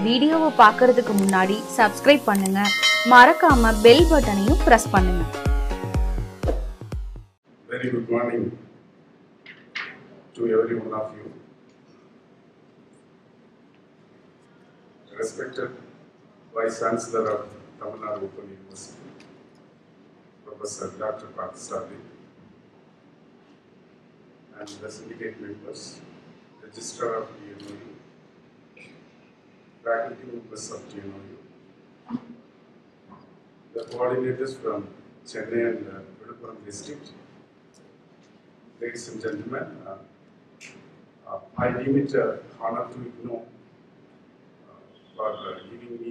வீடியோவை பார்க்கறதுக்கு முன்னாடி சப்ஸ்கிரைப் பண்ணுங்க, மறக்காம பெல் பட்டனையும் பிரஸ் பண்ணுங்க. Very good morning to every one of you. Respected Vice Chancellor of Tamil Nadu University, Professor Dr. Stalin, and the syndicate members, Registrar of TNOU, faculty members of TNOU, the coordinators from Chennai and Viluppuram district, ladies and gentlemen, I deem it an honor to know for giving me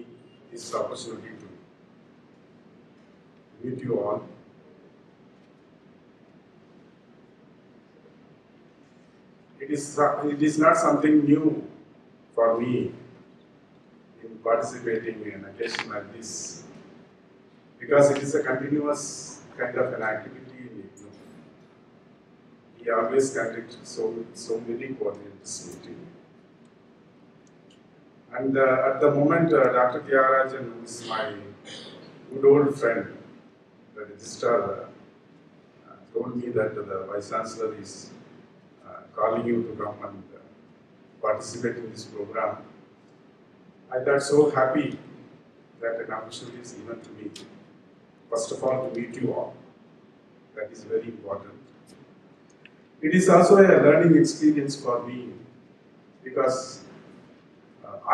this opportunity to meet you all. It is not something new for me in participating in an occasion like this, because it is a continuous kind of an activity. We always conduct so many coordinators meeting. And at the moment, Dr. Tyagarajan, who is my good old friend, the registrar, told me that the Vice Chancellor is calling you to come and participate in this program. I got so happy that an opportunity is given to me. First of all, to meet you all. That is very important. It is also a learning experience for me, because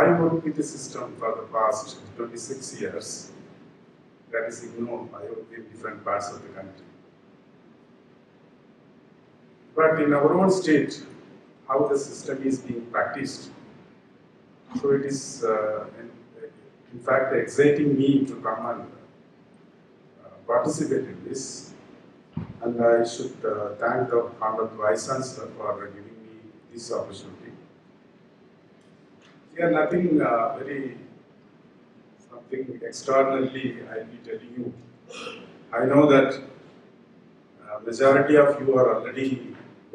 I worked with the system for the past 26 years. That is ignored. I worked in different parts of the country. But in our own state, how the system is being practiced, so it is in fact exciting me to come and participate in this. And I should thank the Honorable Vice Chancellor for giving me this opportunity. Here, nothing something extraordinarily I'll be telling you. I know that majority of you are already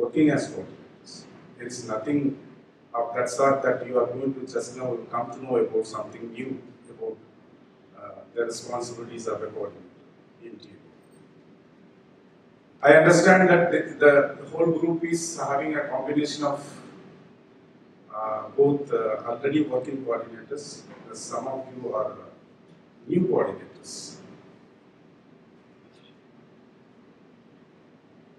working as coordinators. There is nothing of that sort that you are going to just now come to know about something new about the responsibilities of a coordinator in TTV. I understand that the whole group is having a combination of both already working coordinators, some of you are new coordinators.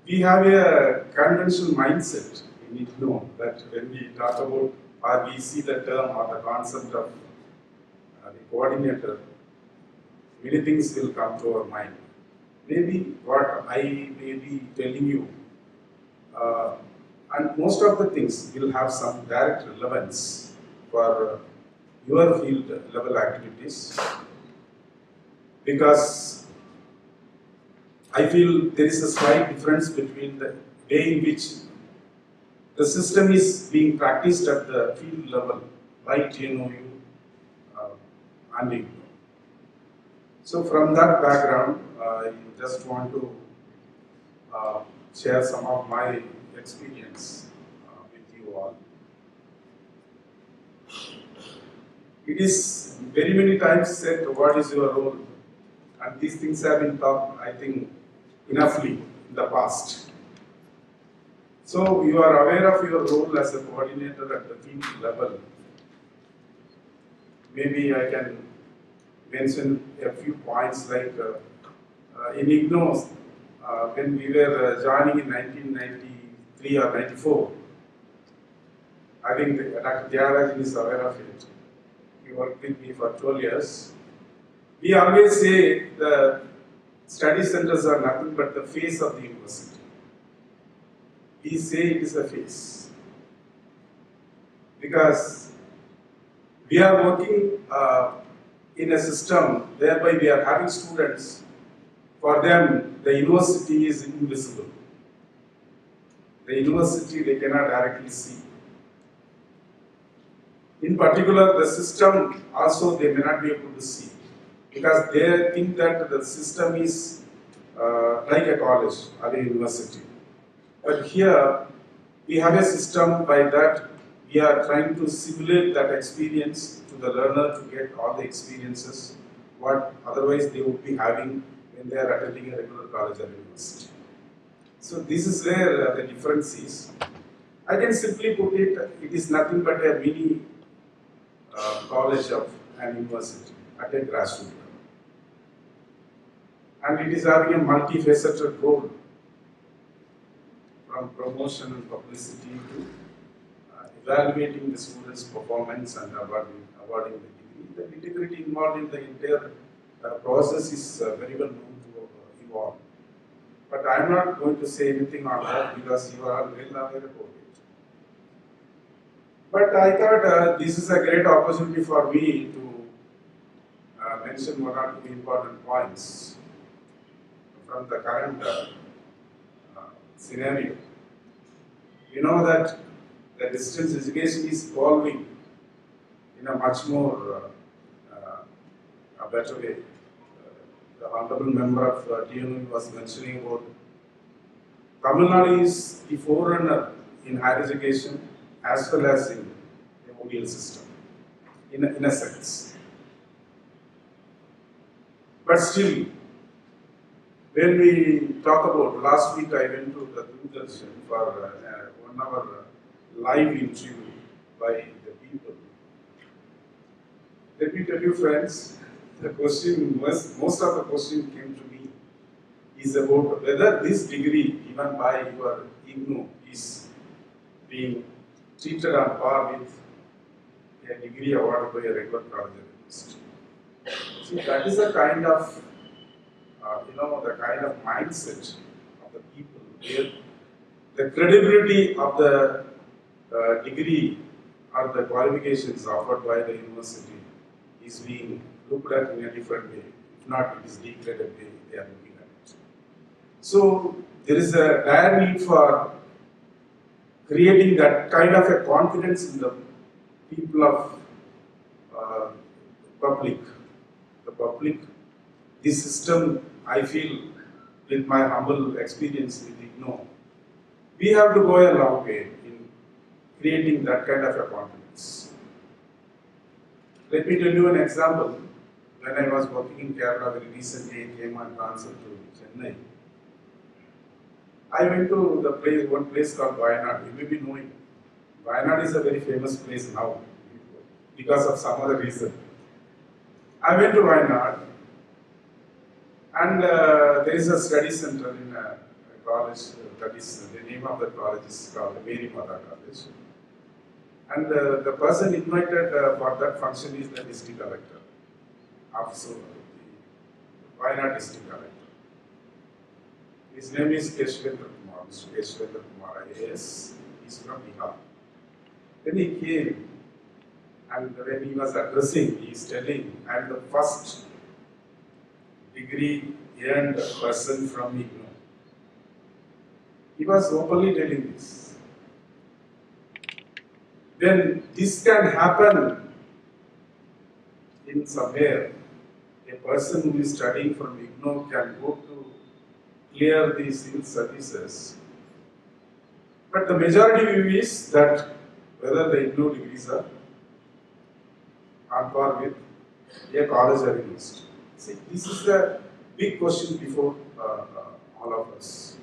We have a conventional mindset. We need to know that when we talk about or we see the term or the concept of the coordinator, many things will come to our mind. Maybe what I may be telling you, and most of the things will have some direct relevance for your field level activities, because I feel there is a slight difference between the way in which the system is being practiced at the field level by TNOU and IGNOU. So from that background, I just want to share some of my experience with you all. It is very many times said, what is your role? And these things have been talked, I think, enoughly in the past. So you are aware of your role as a coordinator at the field level. Maybe I can mention a few points like in IGNOU, when we were joining in 1993 or 94, I think Dr. Tyagarajan is aware of it. He worked with me for 12 years. We always say the study centers are nothing but the face of the university. We say it is a face, because we are working in a system whereby we are having students. For them, the university is invisible. The university they cannot directly see. In particular, the system also they may not be able to see, because they think that the system is like a college or a university. But here, we have a system by that we are trying to simulate that experience to the learner to get all the experiences what otherwise they would be having when they are attending a regular college or university. So this is where the difference is. I can simply put it, it is nothing but a mini college of an university at a grassroots level. And it is having a multifaceted role from promotion and publicity to evaluating the students' performance and awarding the degree. The integrity involved in the entire process is very well known to evolve. But I am not going to say anything on that because you are well aware about it. But I thought this is a great opportunity for me to mention one or two important points from the current scenario. You know that the distance education is evolving in a much more a better way. The honorable member of TNU was mentioning about Tamil Nadu is the forerunner in higher education as well as in the ODL system, in a sense. But still, when we talk about, last week I went to the Doordarshan for 1 hour live interview by the people. Let me tell you friends, the question, most of the question came to me is about whether this degree given by your IGNO is being treated on par with a degree awarded by a regular college or university. See, that is a kind of the kind of mindset of the people where the credibility of the degree or the qualifications offered by the university is being looked at in a different way. If not, it is degraded way they are looking at it. So there is a dire need for creating that kind of a confidence in the people of public. The public, this system, I feel, with my humble experience with IGNO, we have to go a long way in creating that kind of a confidence. Let me tell you an example. When I was working in Kerala very recently, I came on transfer to Chennai. I went to the one place called Wayanad. You may be knowing. Wayanad is a very famous place now because of some other reason. I went to Wayanad, and there is a study center in a college, that is, the name of the college is called Mary Mata College. And the person invited for that function is the district collector of Wayanad district collector. His name is Keshwendra Kumar, Mr. Keshwendra Kumar, IAS. He's from Bihar. Then he came, and when he was addressing, he is telling, I am the first degree earned person from IGNO. He was openly telling this. Then this can happen in somewhere. A person who is studying from IGNO can go to clear the civil services. But the majority view is that whether the IGNO degrees are on par with a college or university. See, this is the big question before all of us.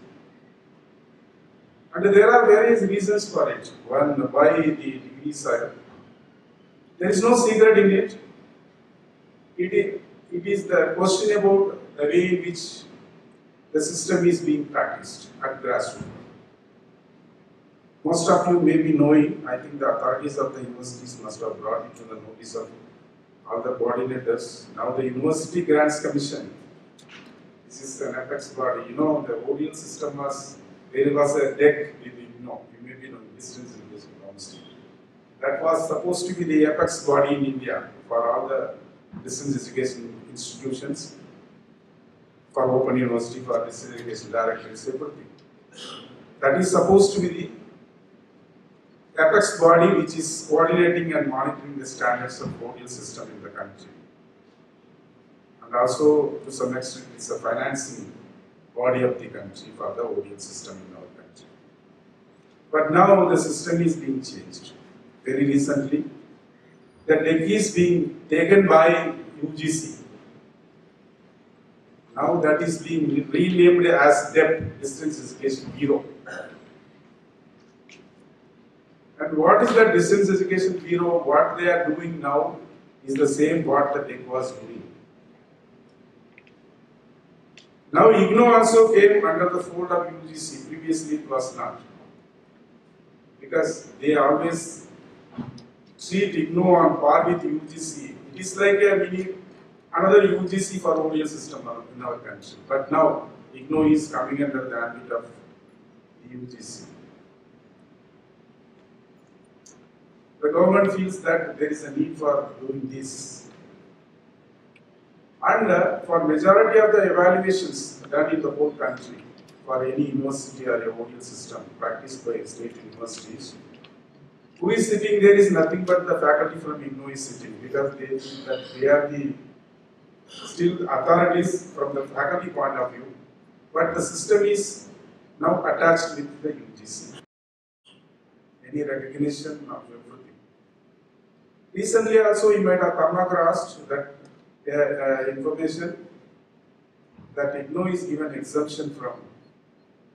And there are various reasons for it. One, why the degrees are. There is no secret in it. It is the question about the way in which the system is being practiced at grassroots. Most of you may be knowing, I think the authorities of the universities must have brought it to the notice of all the coordinators. Now the University Grants Commission, this is an apex body. You know, the ODL system was, there was a deck with, you may be knowing, distance education policy. That was supposed to be the apex body in India for all the distance education institutions, for Open University, for distance education directorates, everything. That is supposed to be the apex body which is coordinating and monitoring the standards of ODL system in the country. And also, to some extent, it's a financing body of the country for the ODL system in our country. But now the system is being changed. very recently. The deck is being taken by UGC. Now that is being renamed as DEP, Distance Education Bureau. And what is the Distance Education Bureau? What they are doing now is the same what the DEC was doing. Now IGNO also came under the fold of UGC. Previously it was not. Because they always treat IGNO on par with UGC. It is like a another UGC for ODL system in our country. But now IGNO is coming under the ambit of the UGC. The government feels that there is a need for doing this. And for majority of the evaluations done in the whole country, for any university or a ODL system practiced by state universities, who is sitting there is nothing but the faculty from IGNO is sitting, because they think that they are the still authorities from the faculty point of view, but the system is now attached with the UGC. Any recognition of everything. Recently also you might have come across that information that IGNO is given exemption from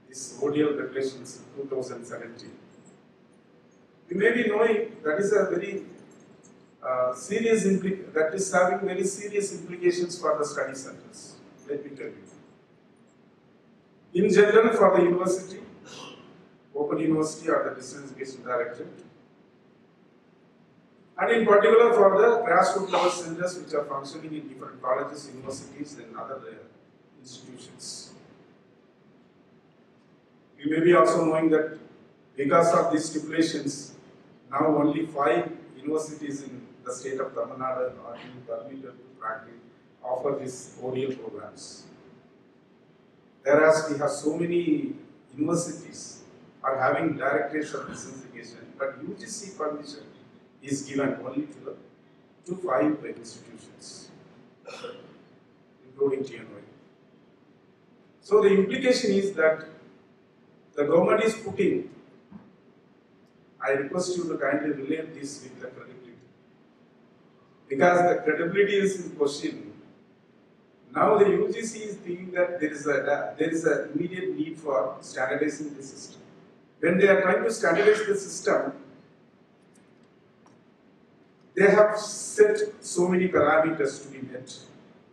this ODL regulations 2017. You may be knowing that is a very that is having very serious implications for the study centers. Let me tell you. In general, for the university, Open University or the Distance Education Directorate, and in particular for the grassroots level centers which are functioning in different colleges, universities, and other institutions. You may be also knowing that because of these stipulations, now only 5 universities in the state of Tamil Nadu are being permitted to practice, offer these ODL programs. Whereas we have so many universities are having directorates of distance education, but UGC permission is given only to 5 institutions, including TNY. So the implication is that the government is putting, I request you to kindly relate this with the credibility. Because the credibility is in question. Now the UGC is thinking that there is an immediate need for standardizing the system. When they are trying to standardize the system, they have set so many parameters to be met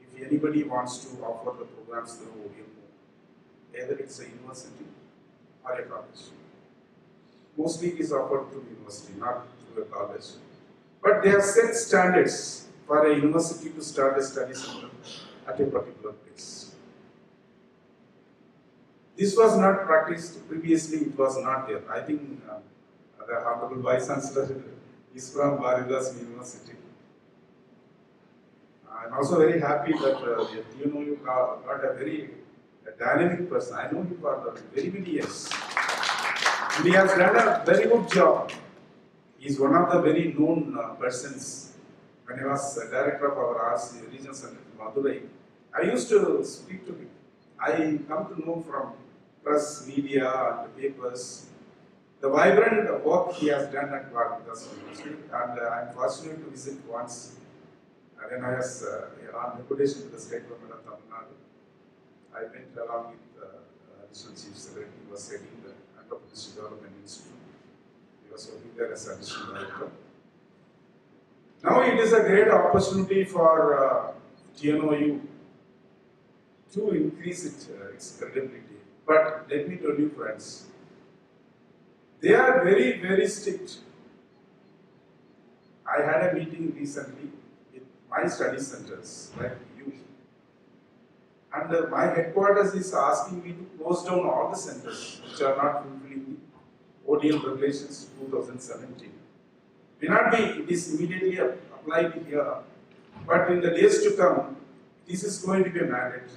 if anybody wants to offer the programs through ODL, either it's a university or a college. Mostly it is offered through university, not through a college. But they have set standards for a university to start a study center at a particular place. This was not practiced previously, it was not there. I think the Honorable Vice Chancellor is from Bharidas University. I am also very happy that you got a very dynamic person. I know him for very many years. And he has done a very good job. He is one of the very known persons. When I was director of our RC regional center in Madurai, I used to speak to him. I come to know from press, media, and papers, the vibrant work he has done at Bharidas University, and I am fortunate to visit once when I was on deputation to the state government of Tamil Nadu. I went along with the additional chief secretary, he was heading the Entrepreneurship Development Institute. He was working there as additional director. Now it is a great opportunity for TNOU to increase its credibility. But let me tell you, friends, they are very, very strict. I had a meeting recently with my study centers, like you, and my headquarters is asking me to close down all the centers which are not fulfilling the ODL regulations 2017. May not be, it is immediately applied here, but in the days to come, this is going to be a mandate.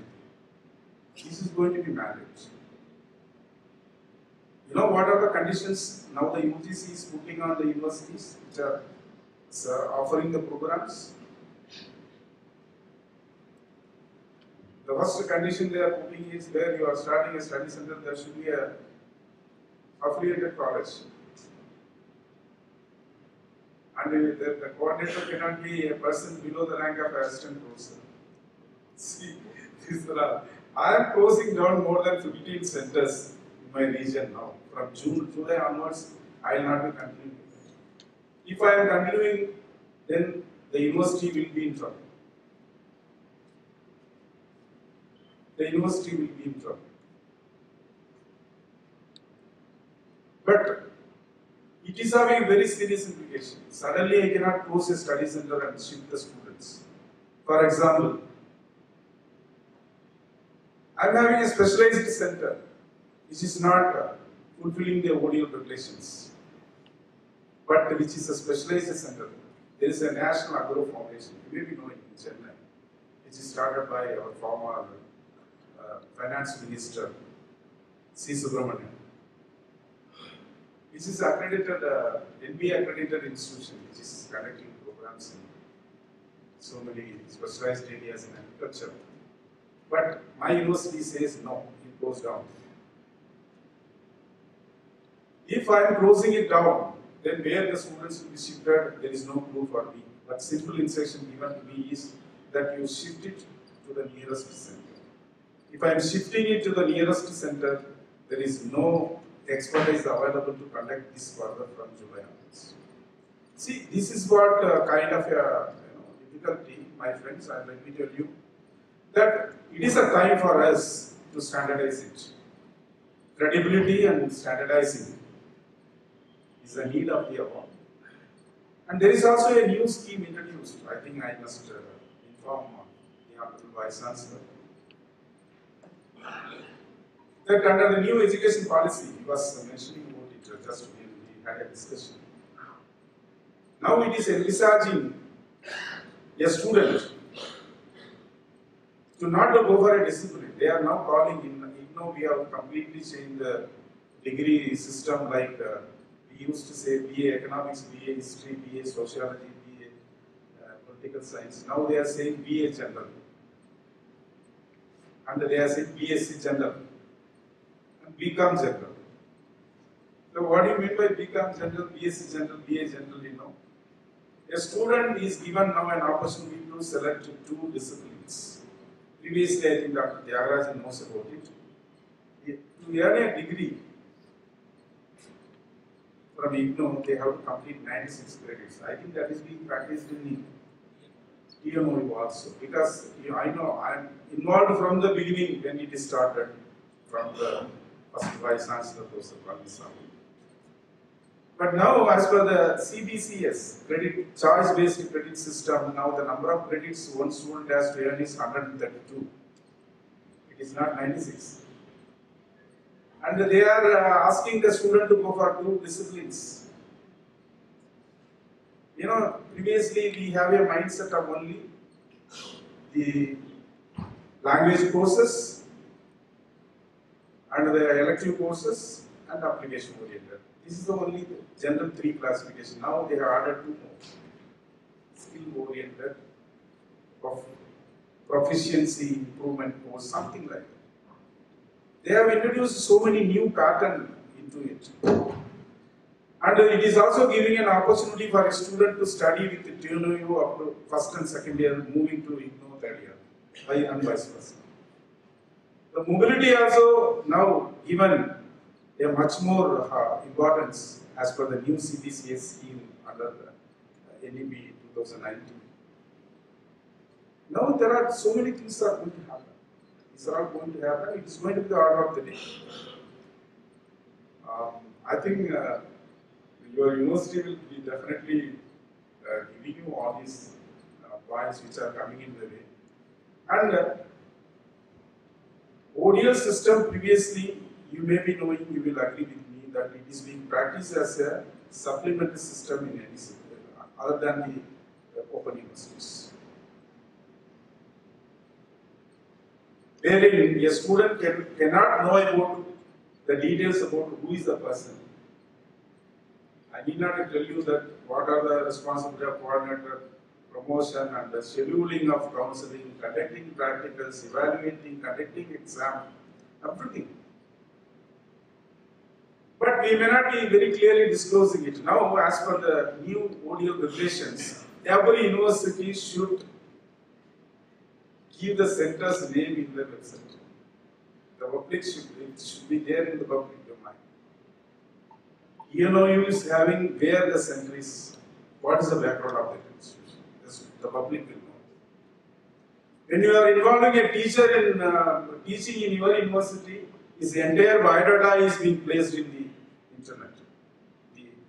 This is going to be mandate. You know what are the conditions now the UGC is putting on the universities which are offering the programs? The first condition they are putting is where you are starting a study center, there should be a affiliated college. And the coordinator cannot be a person below the rank of assistant professor. See, these are, I am closing down more than 15 centers in my region now. From July onwards, I will not be continuing. If I am continuing, then the university will be in trouble. The university will be in trouble. But it is having very serious implications. Suddenly I cannot close a study center and shift the students. For example, I am having a specialized center which is not fulfilling the ODL regulations, but which is a specialized center. There is a National Agro Foundation, you may be knowing in Chennai, which is started by our former Finance Minister, C. Subramanian. Which is accredited, NBA accredited institution, which is conducting programs in so many specialized areas in agriculture. But my university says no, it goes down. If I am closing it down, then where the students will be shifted, there is no clue for me. But simple instruction given to me is that you shift it to the nearest center. If I am shifting it to the nearest center, there is no expertise available to conduct this further from July onwards. See, this is what kind of a difficulty, my friends, and let me tell you, that it is a time for us to standardize it. Credibility and standardizing is a need of the hour. And there is also a new scheme introduced. I think I must inform the Honorable Vice Chancellor that under the new education policy, he was mentioning about it just when we had a discussion. Now it is envisaging a student to not to go for a discipline. They are now calling in, we have completely changed the degree system, like we used to say BA Economics, BA History, BA Sociology, BA Political Science. Now they are saying BA General. And they are saying BSc General. And BCom General. So what do you mean by BCom General, BSc General, BA General, you know? A student is given now an opportunity to select two disciplines. Previously, I think Dr. Tyagarajan knows about it. To earn a degree from IGNOU, they have to complete 96 credits. I think that is being practiced in TMOU also. Because I know I am involved from the beginning when it started, from the first Vice Chancellor, Professor Palanisamy. But now, as per the CBCS, choice-based credit system, now the number of credits one student has to earn is 132. It is not 96. And they are asking the student to go for two disciplines. You know, previously we have a mindset of only the language courses and the elective courses and application oriented. This is the only general three classification. Now they have added two more. Skill oriented, proficiency improvement course, something like that. They have introduced so many new patterns into it. And it is also giving an opportunity for a student to study with the TNOU up to first and second year, moving to IGNOU third year, and vice versa. The mobility also now given a much more importance as per the new CBCS scheme under the NEP 2019. Now there are so many things that are going to happen. These are all going to happen. It is going to be the order of the day. I think your university will be definitely giving you all these points which are coming in the way. And ODL system previously, you may be knowing, you will agree with me that it is being practiced as a supplementary system in any discipline other than the open universities. Wherein a student cannot know about the details about who is the person. I need not tell you that what are the responsibility of coordinator, promotion and the scheduling of counseling, conducting practicals, evaluating, conducting exam, everything. But we may not be very clearly disclosing it. Now, as per the new audio regulations, every university should give the center's name in the website. The public it should be there in the public domain. ENOU is having where the center is, what is the background of the institution. The public will know. When you are involving a teacher in teaching in your university, his entire biodata is being placed in the internet,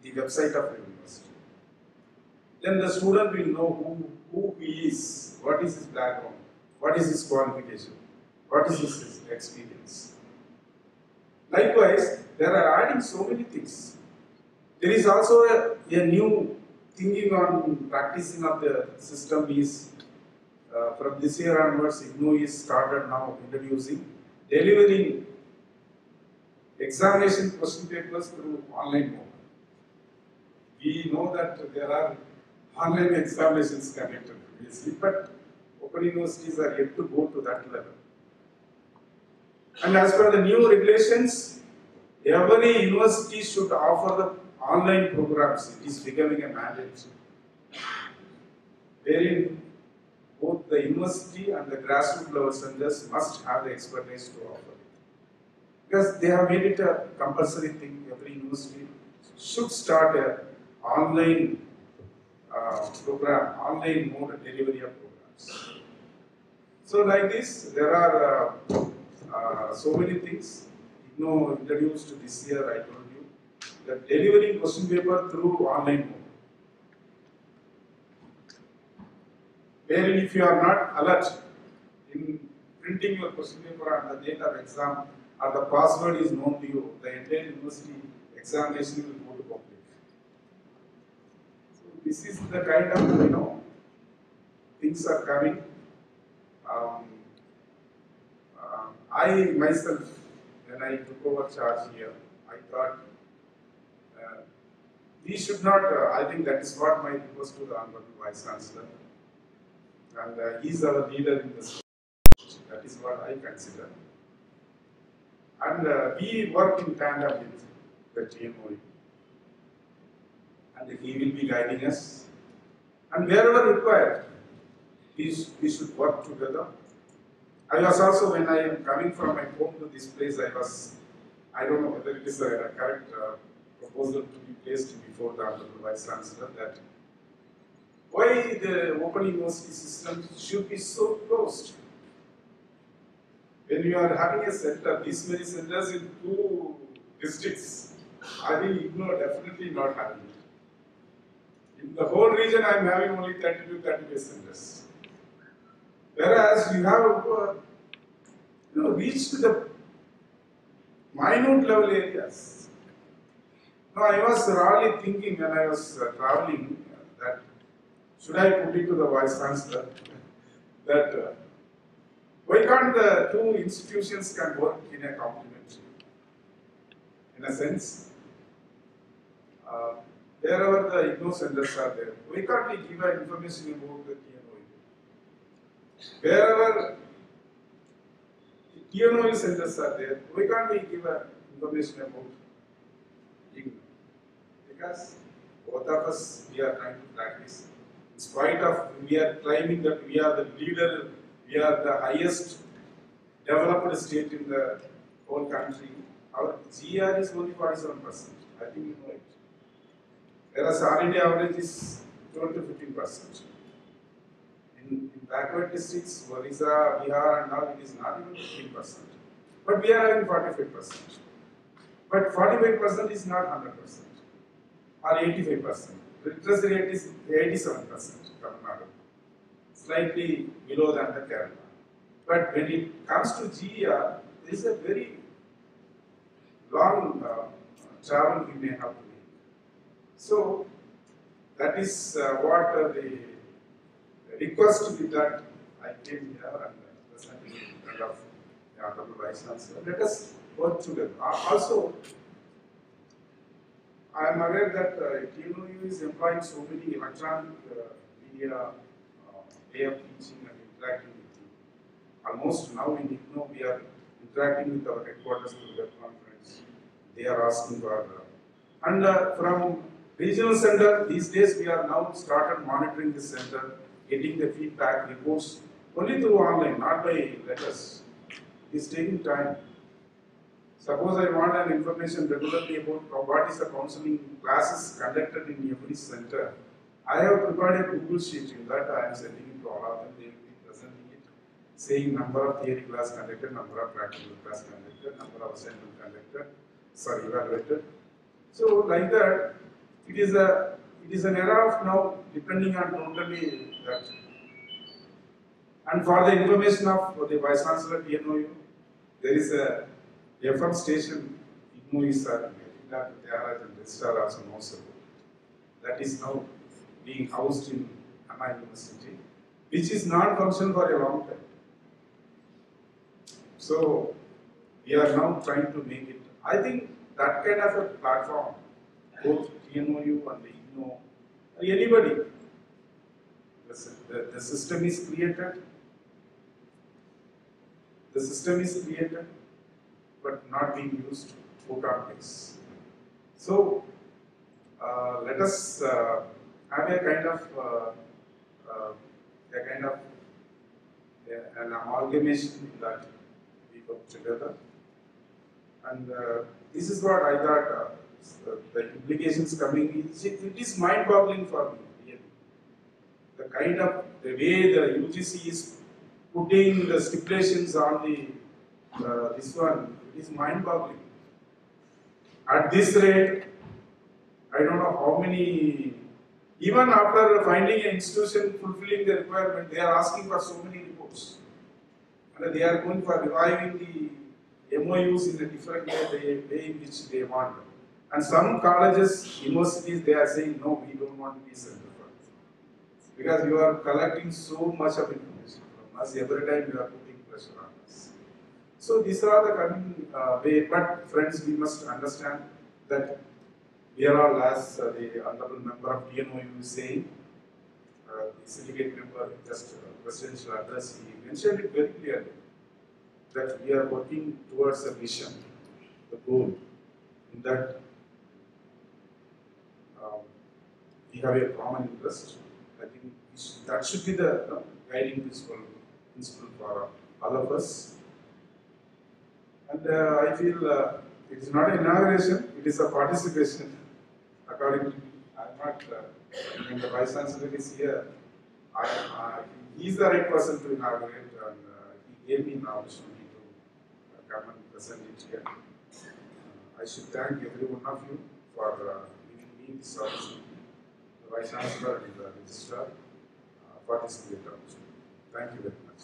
the website of the university. Then the student will know who he is, what is his background, what is his qualification, what is his experience. Likewise, there are adding so many things. There is also a new thinking on practicing of the system is from this year onwards, IGNOU is started now introducing delivering examination question papers through online mode. We know that there are online examinations conducted previously, but open universities are yet to go to that level. And as per the new regulations, every university should offer the online programs. It is becoming a mandate, wherein both the university and the grassroots level centers must have the expertise to offer it. Because they have made it a compulsory thing, every university should start an online program, online mode delivery of programs. So like this, there are so many things. IGNOU introduced this year, I told you, that delivering question paper through online mode. Wherein if you are not alert in printing your question paper on the date of exam or the password is known to you, the entire university examination will go to public. So this is the kind of things are coming. I myself, when I took over charge here, I thought we should not. I think that is what my request to the Honorable Vice Chancellor. And he is our leader in this. That is what I consider. And we work in tandem with the TMOE. And he will be guiding us. And wherever required, we should work together. I was also, when I am coming from my home to this place, I don't know whether it is a correct proposal to be placed before the Honorable Vice Chancellor, that why the open university system should be so closed. When you are having a center, these many centers in 2 districts, I think IGNOU definitely not having it. In the whole region, I am having only 30 to 35 centers. Whereas you have reached the minute level areas. Now I was really thinking when I was traveling that should I put it to the Vice Chancellor that why can't the 2 institutions can work in a complementary? In a sense, wherever the IGNOU centers are there, why can't we give information about the TNOE? Wherever TNOE centers are there, why can't we give information about IGNOU? Because both of us, we are trying to practice. In spite of, we are claiming that we are the leader, we are the highest developed state in the whole country. Our GR is only 47%. I think you know it. Whereas our India average is 12 to 15%. In backward districts, Orissa, Bihar and all, it is not even 15%. But we are having 45%. But 45% is not 100%. Or 85%. Literacy rate is 87%, Tamil Nadu. Slightly below than the Kerala. But when it comes to GER, there is a very long travel we may have to make. So, that is what the request with that I came here and presented in front of the Honorable Vice Chancellor. Let us work together. Also, I am aware that TNOU is employing so many electronic media way of teaching and interacting with you. Almost now in IGNOU we are interacting with our headquarters through web conference. they are asking for. And from regional center, these days we are now started monitoring the center, getting the feedback reports only through online, not by letters. It is taking time. Suppose I want an information regularly about what is the counseling classes conducted in every center. I have prepared a Google sheet. In that I am sending it to all of them. They will be presenting it, saying number of theory class conducted, number of practical class conducted, number of assignment conducted, evaluated. So like that, it is an era of now depending on totally that. And for the information of the Vice Chancellor TNOU, there is a FM station, IGNOU is Dinakaran Registrar also knows about. That is now being housed in Anna University, which is non-functional for a long time. So we are now trying to make it. I think that kind of a platform, both TNOU and the IGNOU, anybody, the system is created. The system is created, but not being used put on place. So let us have a kind of an amalgamation that we put together, and this is what I thought. The implications coming. It is mind-boggling for me. Really. The way the UGC is putting the stipulations on the this one, it is mind-boggling. At this rate, I don't know how many. Even after finding an institution fulfilling the requirement, they are asking for so many reports, and they are going for reviving the MOUs in a different way in which they want. And some colleges, universities, they are saying no, we don't want to be center for this, because you are collecting so much of information from us every time you are putting pressure on us. So these are the coming way. But friends, we must understand that we are all, as the honorable member of TNOU is saying, the syndicate member, just presidential address, he mentioned it very clearly that we are working towards a vision, the goal, in that we have a common interest. I think that should be the guiding principle for all of us. And I feel it is not an inauguration, it is a participation. According to me, I am not, when the Vice Chancellor is here, he is the right person to inaugurate, and he gave me an opportunity to come and present it here. I should thank every one of you for giving me this opportunity, the Vice Chancellor and the Registrar, for this great opportunity. Thank you very much.